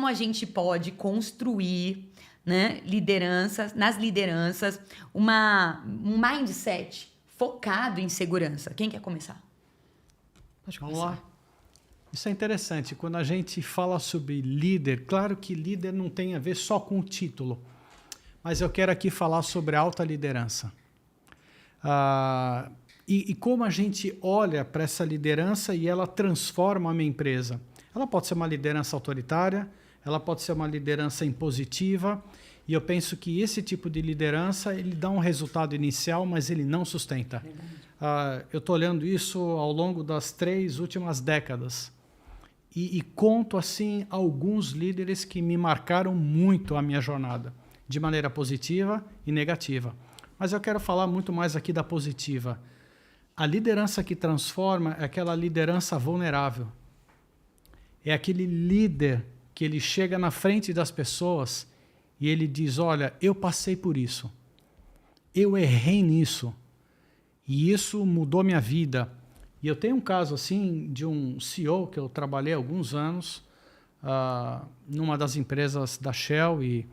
como a gente pode construir, né, nas lideranças, um mindset focado em segurança. Quem quer começar? Pode começar. Vamos lá. Isso é interessante. Quando a gente fala sobre líder, claro que líder não tem a ver só com o título, mas eu quero aqui falar sobre alta liderança. E como a gente olha para essa liderança e ela transforma a minha empresa. Ela pode ser uma liderança autoritária, ela pode ser uma liderança impositiva, e eu penso que esse tipo de liderança ele dá um resultado inicial, mas ele não sustenta. Eu estou olhando isso ao longo das 3 últimas décadas e conto assim alguns líderes que me marcaram muito a minha jornada, de maneira positiva e negativa. Mas eu quero falar muito mais aqui da positiva. A liderança que transforma é aquela liderança vulnerável. É aquele líder que ele chega na frente das pessoas e ele diz, olha, eu passei por isso, eu errei nisso, e isso mudou minha vida. E eu tenho um caso assim de um CEO que eu trabalhei há alguns anos numa das empresas da Shell e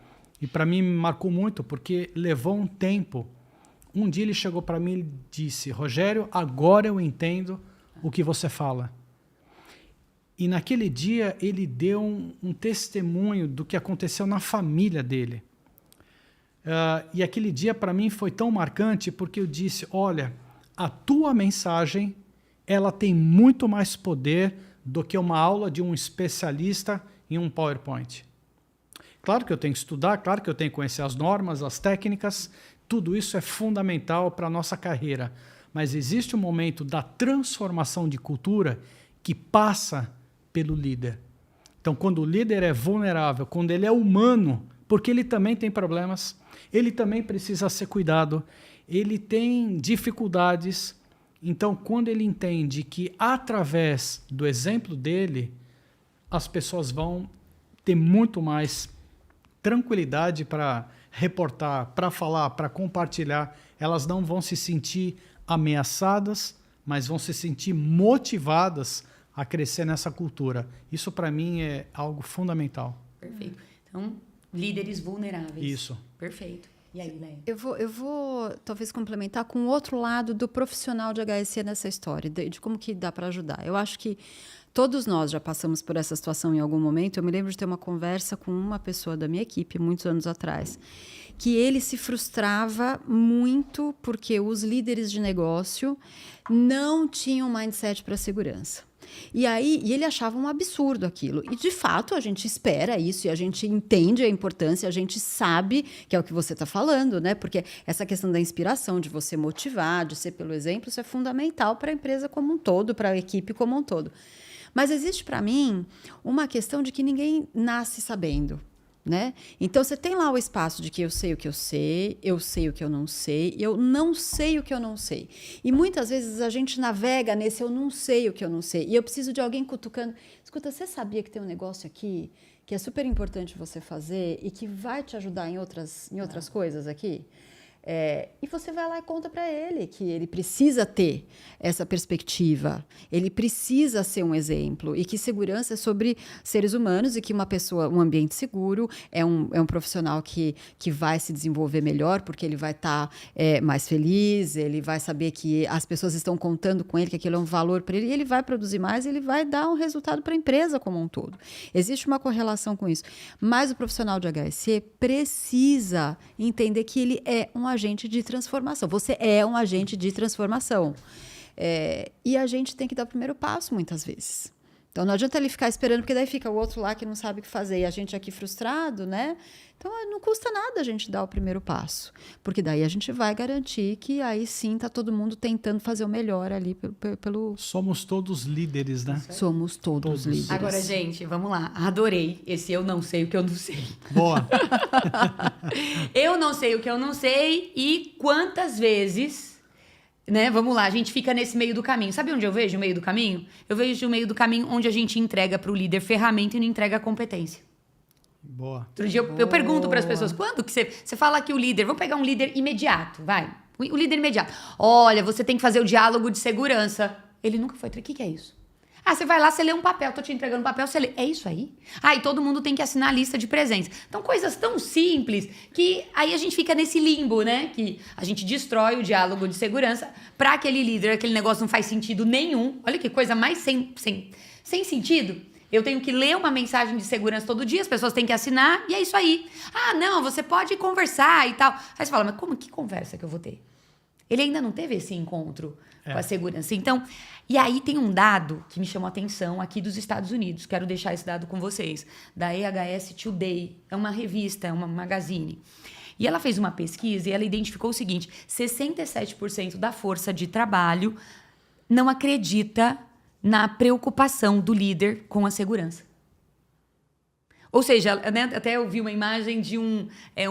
para mim me marcou muito porque levou um tempo. Um dia ele chegou para mim e disse, Rogério, agora eu entendo o que você fala. E naquele dia ele deu um testemunho do que aconteceu na família dele. E aquele dia para mim foi tão marcante porque eu disse, olha, a tua mensagem ela tem muito mais poder do que uma aula de um especialista em um PowerPoint. Claro que eu tenho que estudar, claro que eu tenho que conhecer as normas, as técnicas, tudo isso é fundamental para a nossa carreira. Mas existe um momento da transformação de cultura que passa pelo líder. Então, quando o líder é vulnerável, quando ele é humano, porque ele também tem problemas, ele também precisa ser cuidado, ele tem dificuldades. Então, quando ele entende que, através do exemplo dele, as pessoas vão ter muito mais tranquilidade para reportar, para falar, para compartilhar, elas não vão se sentir ameaçadas, mas vão se sentir motivadas a crescer nessa cultura. Isso, para mim, é algo fundamental. Perfeito. Então, líderes vulneráveis. Isso. Perfeito. E aí, Leia? Eu vou talvez complementar com o outro lado do profissional de HSE nessa história, de como que dá para ajudar. Eu acho que todos nós já passamos por essa situação em algum momento. Eu me lembro de ter uma conversa com uma pessoa da minha equipe, muitos anos atrás, que ele se frustrava muito porque os líderes de negócio não tinham mindset para segurança. E ele achava um absurdo aquilo. E, de fato, a gente espera isso e a gente entende a importância, a gente sabe que é o que você está falando, né? Porque essa questão da inspiração, de você motivar, de ser pelo exemplo, isso é fundamental para a empresa como um todo, para a equipe como um todo. Mas existe, para mim, uma questão de que ninguém nasce sabendo. Né? Então, você tem lá o espaço de que eu sei o que eu sei o que eu não sei o que eu não sei. E muitas vezes a gente navega nesse eu não sei o que eu não sei. E eu preciso de alguém cutucando. Escuta, você sabia que tem um negócio aqui que é super importante você fazer e que vai te ajudar em outras coisas aqui? E você vai lá e conta para ele que ele precisa ter essa perspectiva, ele precisa ser um exemplo e que segurança é sobre seres humanos e que uma pessoa, um ambiente seguro é um profissional que vai se desenvolver melhor porque ele vai estar mais feliz, ele vai saber que as pessoas estão contando com ele, que aquilo é um valor para ele e ele vai produzir mais, ele vai dar um resultado para a empresa como um todo. Existe uma correlação com isso, mas o profissional de HSE precisa entender que ele é um agente de transformação. Você é um agente de transformação. E a gente tem que dar o primeiro passo muitas vezes. Então, não adianta ele ficar esperando, porque daí fica o outro lá que não sabe o que fazer e a gente aqui frustrado, né? Então, não custa nada a gente dar o primeiro passo, porque daí a gente vai garantir que aí sim está todo mundo tentando fazer o melhor ali pelo... Somos todos líderes, né? Somos todos líderes. Agora, gente, vamos lá. Adorei esse eu não sei o que eu não sei. Boa. Eu não sei o que eu não sei e quantas vezes, né? Vamos lá, a gente fica nesse meio do caminho. Sabe onde eu vejo o meio do caminho? Eu vejo o meio do caminho onde a gente entrega para o líder ferramenta e não entrega a competência. Boa. Outro dia eu pergunto para as pessoas, quando que você fala que o líder, vamos pegar um líder imediato, vai, o líder imediato. Olha, você tem que fazer o diálogo de segurança. Ele nunca foi, o que é isso? Ah, você vai lá, você lê um papel, tô te entregando um papel, você lê. É isso aí? Ah, e todo mundo tem que assinar a lista de presença. Então, coisas tão simples que aí a gente fica nesse limbo, né? Que a gente destrói o diálogo de segurança para aquele líder, aquele negócio não faz sentido nenhum. Olha que coisa mais sem sentido. Eu tenho que ler uma mensagem de segurança todo dia, as pessoas têm que assinar, e é isso aí. Ah, não, você pode conversar e tal. Aí você fala, mas que conversa que eu vou ter? Ele ainda não teve esse encontro com a segurança. Então, e aí tem um dado que me chamou a atenção aqui dos Estados Unidos. Quero deixar esse dado com vocês. Da EHS Today. É uma revista, é uma magazine. E ela fez uma pesquisa e ela identificou o seguinte: 67% da força de trabalho não acredita na preocupação do líder com a segurança. Ou seja, né, até eu vi uma imagem de um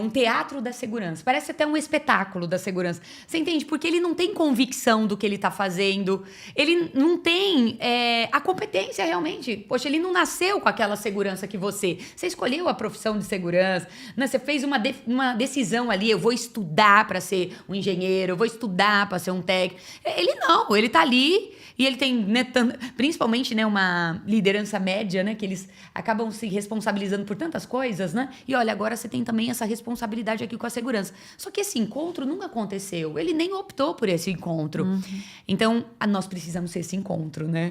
teatro da segurança. Parece até um espetáculo da segurança. Você entende? Porque ele não tem convicção do que ele está fazendo. Ele não tem a competência realmente. Poxa, ele não nasceu com aquela segurança que você. Você escolheu a profissão de segurança. Né? Você fez uma decisão ali. Eu vou estudar para ser um engenheiro. Eu vou estudar para ser um técnico. Ele não. Ele está ali e ele tem, né, principalmente, né, uma liderança média, né, que eles acabam se responsabilizando por tantas coisas, né? E olha, agora você tem também essa responsabilidade aqui com a segurança. Só que esse encontro nunca aconteceu. Ele nem optou por esse encontro. Então, nós precisamos ser esse encontro, né?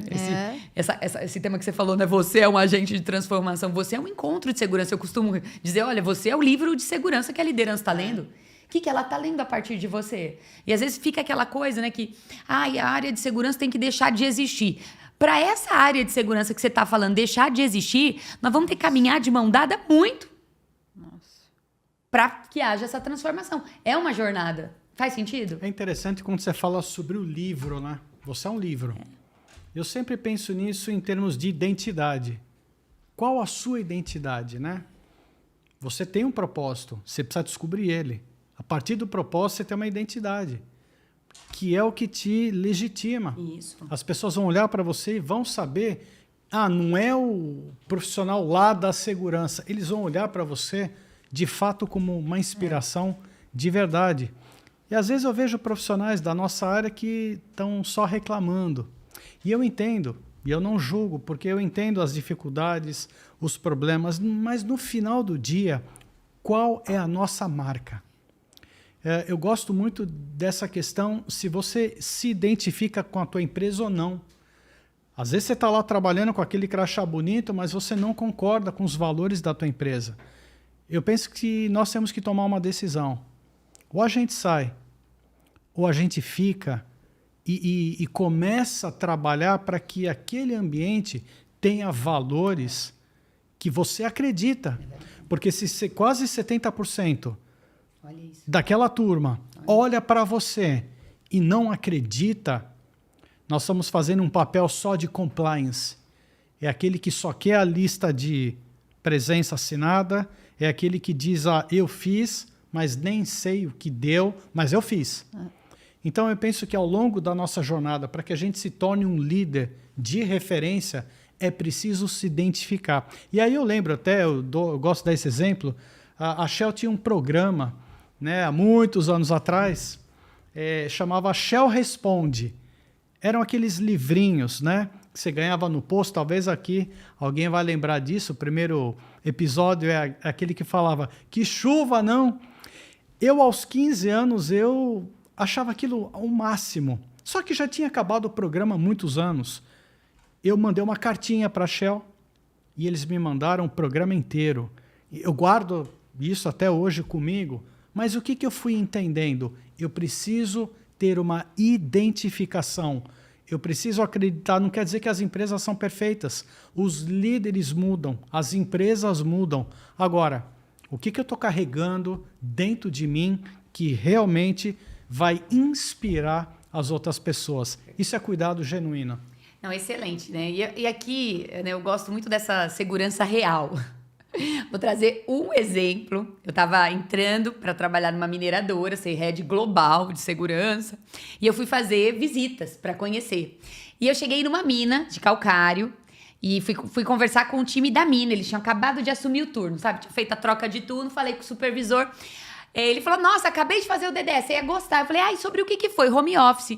Esse tema que você falou, né? Você é um agente de transformação. Você é um encontro de segurança. Eu costumo dizer, olha, você é o livro de segurança que a liderança está lendo. O que ela está lendo a partir de você? E às vezes fica aquela coisa, né? Que a área de segurança tem que deixar de existir. Para essa área de segurança que você está falando deixar de existir, nós vamos ter que caminhar de mão dada muito. Para que haja essa transformação. É uma jornada. Faz sentido? É interessante quando você fala sobre o livro, né? Você é um livro. Eu sempre penso nisso em termos de identidade. Qual a sua identidade, né? Você tem um propósito, você precisa descobrir ele. A partir do propósito, você tem uma identidade, que é o que te legitima. Isso. As pessoas vão olhar para você e vão saber, não é o profissional lá da segurança. Eles vão olhar para você, de fato, como uma inspiração de verdade. E às vezes eu vejo profissionais da nossa área que estão só reclamando. E eu entendo, e eu não julgo, porque eu entendo as dificuldades, os problemas, mas no final do dia, qual é a nossa marca? Eu gosto muito dessa questão, se você se identifica com a tua empresa ou não. Às vezes você está lá trabalhando com aquele crachá bonito, mas você não concorda com os valores da tua empresa. Eu penso que nós temos que tomar uma decisão. Ou a gente sai, ou a gente fica e começa a trabalhar para que aquele ambiente tenha valores que você acredita. Porque se quase 70% daquela turma olha para você e não acredita, nós estamos fazendo um papel só de compliance. É aquele que só quer a lista de presença assinada, é aquele que diz, eu fiz, mas nem sei o que deu, mas eu fiz. Então eu penso que ao longo da nossa jornada, para que a gente se torne um líder de referência, é preciso se identificar. E aí eu lembro até, eu gosto de dar esse exemplo, a Shell tinha um programa, né, há muitos anos atrás, chamava Shell Responde. Eram aqueles livrinhos, né, que você ganhava no posto. Talvez aqui alguém vai lembrar disso. O primeiro episódio é aquele que falava que chuva não. Eu, aos 15 anos, eu achava aquilo o máximo. Só que já tinha acabado o programa há muitos anos. Eu mandei uma cartinha para a Shell e eles me mandaram o programa inteiro. Eu guardo isso até hoje comigo. Mas o que eu fui entendendo? Eu preciso ter uma identificação. Eu preciso acreditar. Não quer dizer que as empresas são perfeitas. Os líderes mudam, as empresas mudam. Agora, o que eu estou carregando dentro de mim que realmente vai inspirar as outras pessoas? Isso é cuidado genuíno. Não, excelente, né? E aqui, né, eu gosto muito dessa segurança real. Vou trazer um exemplo. Eu estava entrando para trabalhar numa mineradora, ser head global de segurança, e eu fui fazer visitas para conhecer. E eu cheguei numa mina de calcário e fui conversar com o time da mina. Eles tinham acabado de assumir o turno, sabe? Tinha feito a troca de turno, falei com o supervisor. Ele falou, nossa, acabei de fazer o DDS, você ia gostar. Eu falei, sobre o que foi? Home office.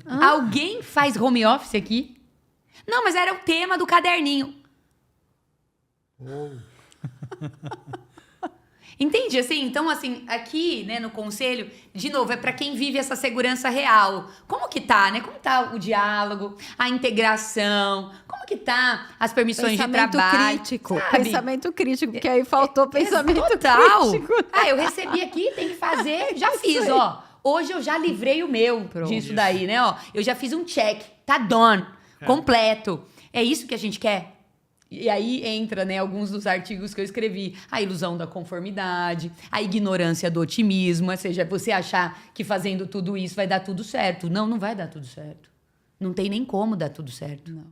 Alguém faz home office aqui? Não, mas era o tema do caderninho. Oh. Entende? Assim, então, assim, aqui, né, no conselho, de novo, é para quem vive essa segurança real. Como que tá, né? Como tá o diálogo, a integração, como que tá as permissões de trabalho. Crítico, sabe? Pensamento crítico, porque aí faltou pensamento Total. crítico. Ah, eu recebi aqui, tem que fazer, já fiz, ó. Hoje eu já livrei o meu disso daí, né, ó. Eu já fiz um check, tá done, completo. É isso que a gente quer? E aí entra, né, alguns dos artigos que eu escrevi. A ilusão da conformidade, a ignorância do otimismo, ou seja, você achar que fazendo tudo isso vai dar tudo certo. Não, não vai dar tudo certo. Não tem nem como dar tudo certo. Não.